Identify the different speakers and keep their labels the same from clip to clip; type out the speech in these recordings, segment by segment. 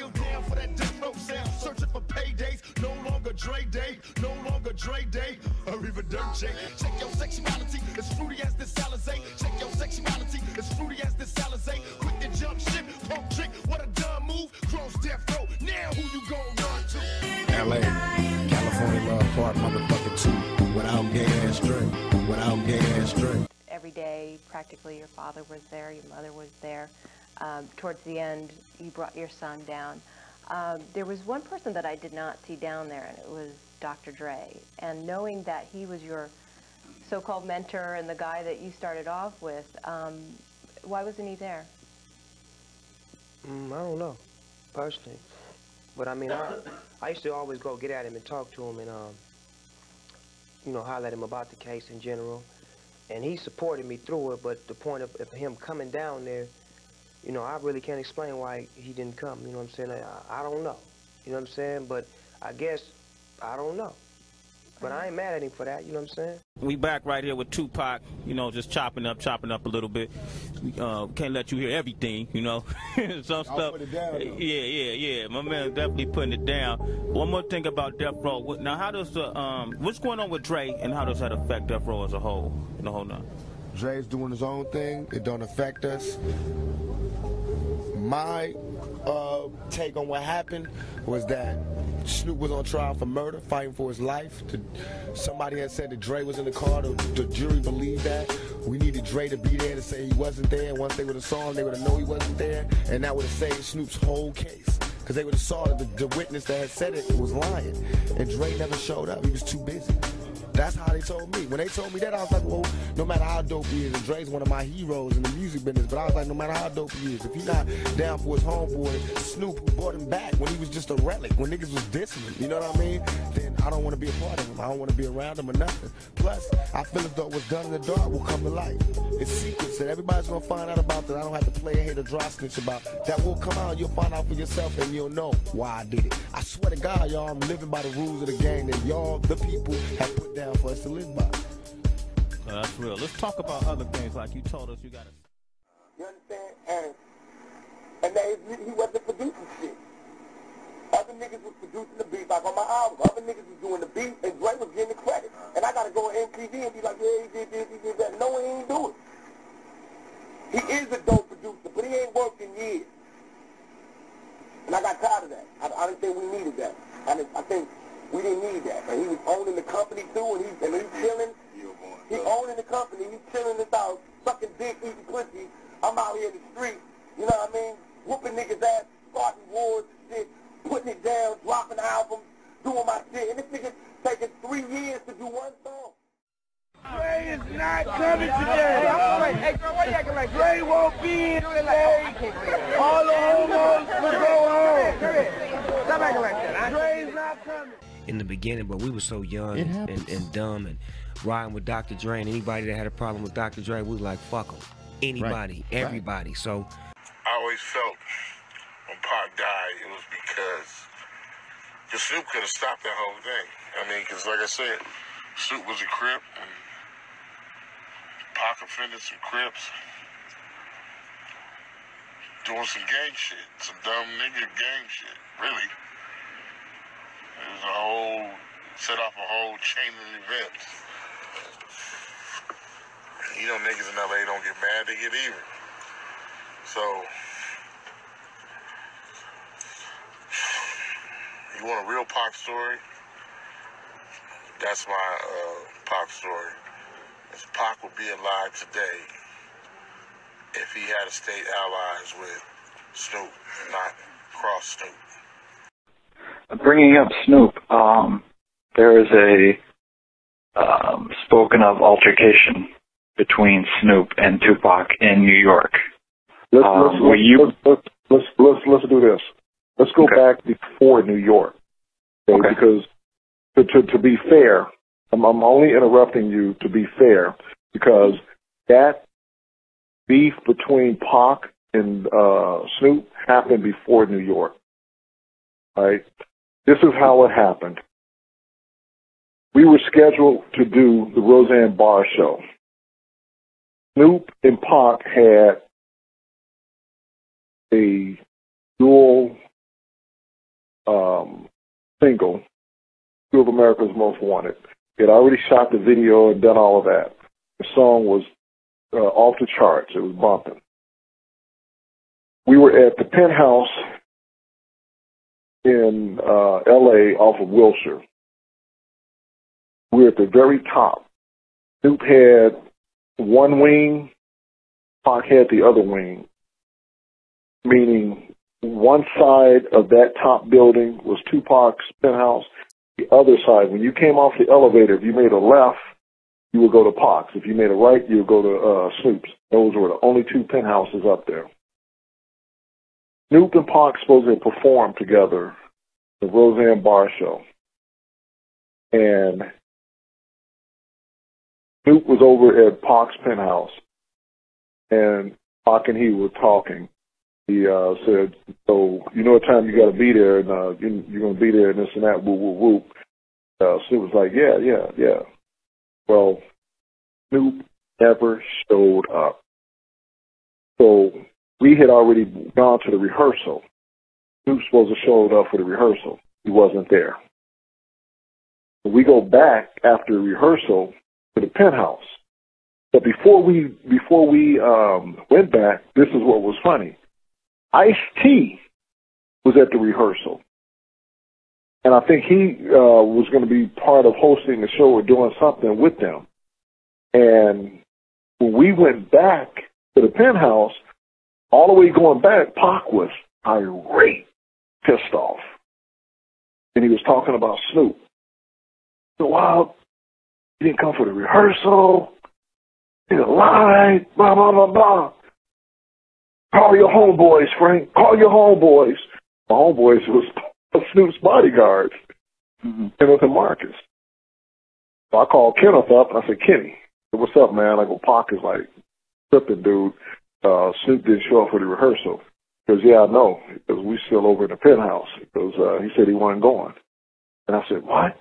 Speaker 1: Down for that death row sound, searching for paydays. No longer Dre Day, no longer Dre Day. Arriva Dirt J. Check your sexuality, as fruity as this Alizé. Check your sexuality, as fruity as this Alizé. Quick to jump ship, pump trick, what a dumb move. Cross death row, now who you gon' run to?
Speaker 2: LA, California Love Park, motherfucking 2. Without gay ass drink, without gay ass drink.
Speaker 3: Every day, practically, your father was there, your mother was there. Towards the end, you brought your son down. There was one person that I did not see down there, and it was Dr. Dre. And knowing that he was your so-called mentor and the guy that you started off with, why wasn't he there?
Speaker 4: I don't know, personally. But I mean, I used to always go get at him and talk to him and, you know, holler at him about the case in general. And he supported me through it, but the point of him coming down there, you know, I really can't explain why he didn't come, you know what I'm saying? I don't know, you know what I'm saying? But I guess, I don't know. But I ain't mad at him for that, you know what I'm saying?
Speaker 5: We back right here with Tupac, you know, just chopping up a little bit. Can't let you hear everything, you know. Some stuff.
Speaker 2: Put it down,
Speaker 5: yeah. My man definitely putting it down. One more thing about Death Row. Now, how does the what's going on with Dre, and how does that affect Death Row as a whole, in the whole night?
Speaker 2: Dre's doing his own thing. It don't affect us. My take on what happened was that Snoop was on trial for murder, fighting for his life. Somebody had said that Dre was in the car. The jury believed that. We needed Dre to be there to say he wasn't there. Once they would have saw him, they would have known he wasn't there, and that would have saved Snoop's whole case. Because they would have saw that the witness that had said it was lying. And Dre never showed up. He was too busy. That's how they told me. When they told me that, I was like, well, no matter how dope he is, and Dre's one of my heroes in the music business, but I was like, no matter how dope he is, if he's not down for his homeboy, Snoop, who brought him back when he was just a relic, when niggas was dissing him, you know what I mean? Then I don't want to be a part of him. I don't want to be around him or nothing. Plus, I feel as though what's done in the dark will come to light. It's secrets that everybody's going to find out about that I don't have to play a hate or dry snitch about. That will come out. You'll find out for yourself, and you'll know why I did it. I swear to God, y'all, I'm living by the rules of the game that y'all, the people, have put down for us to live by.
Speaker 5: That's real. Let's talk about other things like you told us you got to...
Speaker 6: You understand? And he wasn't producing shit. Other niggas was producing the beat, like on my album. Other niggas was doing the beat, and Dre was getting the credit. And I got to go on MTV and be like, yeah, he did this, he did that. No, he ain't do it. He is a dope producer, but he ain't worked in years. And I got tired of that. I didn't think we needed that. I think we didn't need that. And he was owning the company too, and he's chilling. He owning the company. He's chilling this house, sucking dick, eating pussy. I'm out here in the street, you know what I mean? Whooping niggas' ass, starting wars and shit, putting it down, dropping albums, doing my shit. And this nigga's taking 3 years to do one song.
Speaker 7: Dre is not coming today. Hey, girl, why you acting like Dre won't be here today? All the homos will go home. Stop acting like that. Dre's not coming.
Speaker 4: In the beginning, but we were so young and dumb and riding with Dr. Dre, and anybody that had a problem with Dr. Dre, we was like, fuck him. Anybody, everybody. So
Speaker 8: I always felt when Pac died, it was because Snoop could have stopped that whole thing. I mean, because like I said, Snoop was a Crip, and Pac offended some Crips, doing some gang shit, some dumb nigga gang shit, really. It was a whole, set off a whole chain of events. You know, niggas in LA don't get mad, they get even. So, you want a real Pac story? That's my Pac story. Pac would be alive today if he had stayed allies with Snoop, not cross Snoop.
Speaker 9: Bringing up Snoop, there is a spoken of altercation between Snoop and Tupac in New York.
Speaker 10: Let's do this. Let's go back before New York, okay? Because to be fair, I'm only interrupting you to be fair, because that beef between Pac and Snoop happened before New York. Right? This is how it happened. We were scheduled to do the Roseanne Barr show. Snoop and Pac had a dual single, Two of America's Most Wanted. He had already shot the video and done all of that. The song was off the charts. It was bumping. We were at the Penthouse in L.A. off of Wilshire. We were at the very top. Snoop had one wing, Pac had the other wing, meaning one side of that top building was Tupac's penthouse. The other side, when you came off the elevator, if you made a left, you would go to Pac's. If you made a right, you would go to Snoop's. Those were the only two penthouses up there. Snoop and Pac supposedly performed together the Roseanne Barr show. And Snoop was over at Pac's penthouse, and Pac and he were talking. He said, so you know what time you got to be there, and you're going to be there, and this and that, whoop, whoop, whoop. Snoop was like, yeah. Well, Snoop never showed up. So we had already gone to the rehearsal. Snoop was supposed to show up for the rehearsal. He wasn't there. So we go back after rehearsal to the penthouse. But before we went back, this is what was funny. Ice-T was at the rehearsal. And I think he was going to be part of hosting the show or doing something with them. And when we went back to the penthouse, all the way going back, Pac was irate, pissed off. And he was talking about Snoop. So, wow, he didn't come for the rehearsal. He lied, blah, blah, blah, blah. Call your homeboys, Frank. Call your homeboys. My homeboys was Snoop's bodyguards, Kenneth and Marcus. So I called Kenneth up, and I said, Kenny, what's up, man? I go, Pac is like, tripping, dude. Snoop didn't show up for the rehearsal. He goes, yeah, I know, because we still over in the penthouse. Because he said he wasn't going. And I said, what?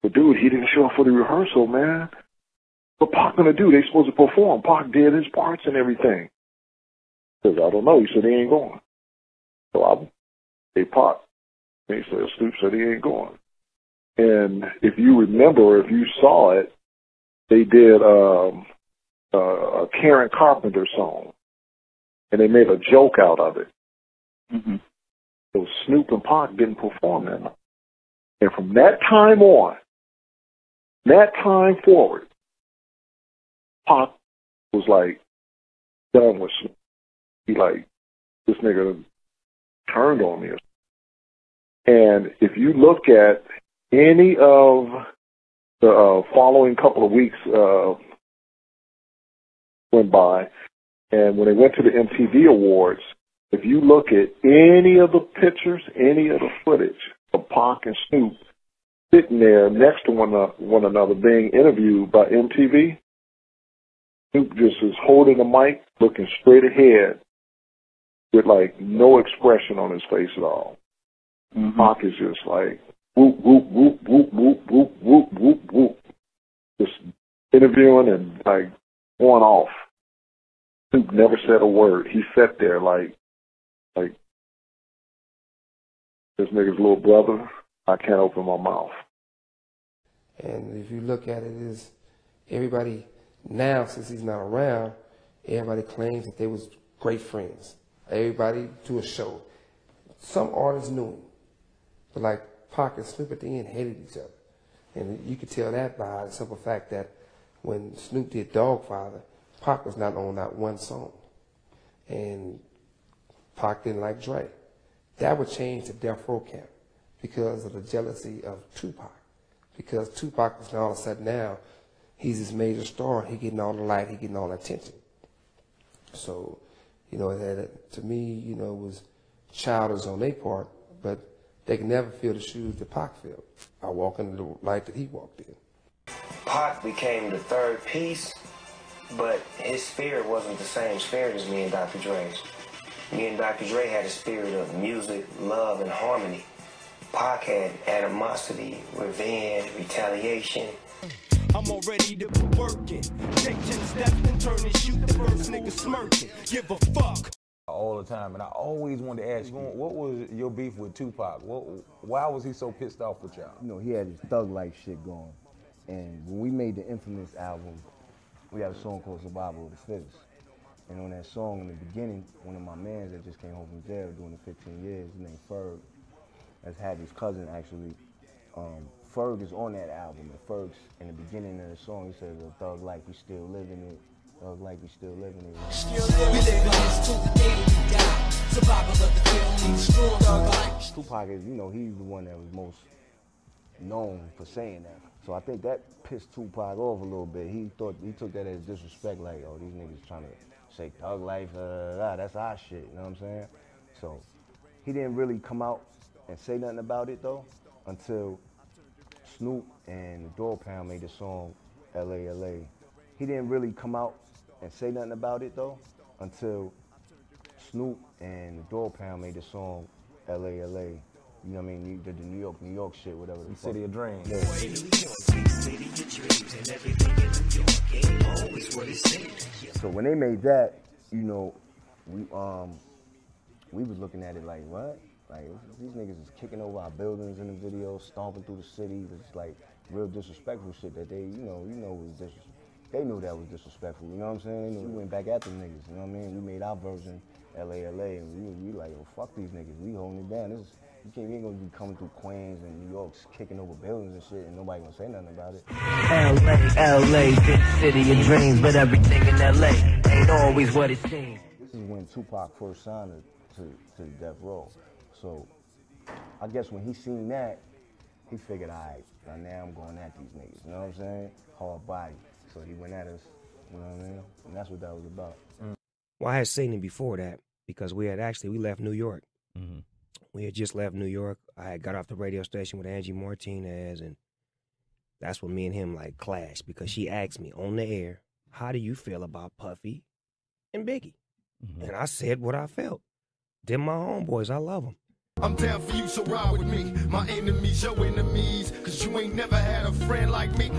Speaker 10: But, dude, he didn't show up for the rehearsal, man. What Pac going to do? They supposed to perform. Pac did his parts and everything. He says, I don't know. He said he ain't going. So I hey, Pac. And he said, Snoop said he ain't going. And if you remember, if you saw it, they did a Karen Carpenter song. And they made a joke out of it. So Snoop and Pac didn't perform that night. And from that time on, that time forward, Pac was like done with Snoop. He like, this nigga turned on me. And if you look at any of the following couple of weeks went by, and when they went to the MTV Awards, if you look at any of the pictures, any of the footage of Pac and Snoop sitting there next to one another being interviewed by MTV, Snoop just is holding the mic, looking straight ahead with like no expression on his face at all. Pac is just like whoop, whoop, whoop, whoop, whoop, whoop, whoop, whoop, whoop. Just interviewing and like going off. Snoop never said a word. He sat there like this nigga's little brother. I can't open my mouth.
Speaker 11: And if you look at it, is everybody now, since he's not around, everybody claims that they was great friends. Everybody do a show. Some artists knew him, but like Pac and Snoop at the end hated each other. And you could tell that by the simple fact that when Snoop did Dogfather, Pac was not on that one song. And Pac didn't like Dre. That would change the Death Row camp because of the jealousy of Tupac. Because Tupac was now all of a sudden now, he's this major star, he getting all the light, he getting all the attention. So, you know, to me, you know, it was childish on their part, but they can never feel the shoes that Pac filled. I walk in the light that he walked in.
Speaker 4: Pac became the third piece, but his spirit wasn't the same spirit as me and Dr. Dre's. Me and Dr. Dre had a spirit of music, love, and harmony. Pac had animosity, revenge, retaliation.
Speaker 1: I'm already to be working. Take 10 steps and turn and shoot the first nigga smirking. Give a fuck.
Speaker 12: all the time, and I always wanted to ask you, what was your beef with Tupac? Why was he so pissed off with y'all?
Speaker 13: You know, he had his thug life shit going, and when we made the infamous album, we had a song called Survival of the Fittest. And on that song in the beginning, one of my mans that just came home from jail doing the 15 years, his name Ferg, has had his cousin actually. Ferg is on that album, and Ferg's in the beginning of the song, he says, "A thug life, we still living it. Thug life, we still living it." Tupac is, you know, he's the one that was most known for saying that. So I think that pissed Tupac off a little bit. He took that as disrespect, like, oh, these niggas trying to say thug life, that's our shit, you know what I'm saying? So he didn't really come out and say nothing about it though until Snoop and the Dog Pound made the song LA LA. He didn't really come out and say nothing about it though until Snoop and the Dog Pound made the song LA LA. You know what I mean? He did the New York shit, whatever. The
Speaker 12: City of Dreams.
Speaker 13: Yeah. So when they made that, you know, we was looking at it like, what? Like, these niggas is kicking over our buildings in the video, stomping through the city. It's like real disrespectful shit that they, you know, was disrespectful. They knew that was disrespectful, you know what I'm saying? We went back at them niggas, you know what I mean? We made our version LA LA, and we like, oh, fuck these niggas, we holding it down. We ain't gonna be coming through Queens and New York kicking over buildings and shit, and nobody gonna say nothing about it.
Speaker 14: LA, big city of dreams, but everything in LA ain't always what it seems.
Speaker 13: This is when Tupac first signed to Death Row. So I guess when he seen that, he figured, all right, now I'm going at these niggas, you know what I'm saying? Hard body. So he went at us, you know what I mean? And that's what that was about.
Speaker 4: Well, I had seen him before that because we left New York.
Speaker 15: Mm-hmm.
Speaker 4: We had just left New York. I had got off the radio station with Angie Martinez, and that's when me and him like clashed because she asked me on the air, how do you feel about Puffy and Biggie? Mm-hmm. And I said what I felt. They're my homeboys. I love them.
Speaker 1: I'm down for you, so ride with me. My enemies, your enemies, cause you ain't never had a friend like me.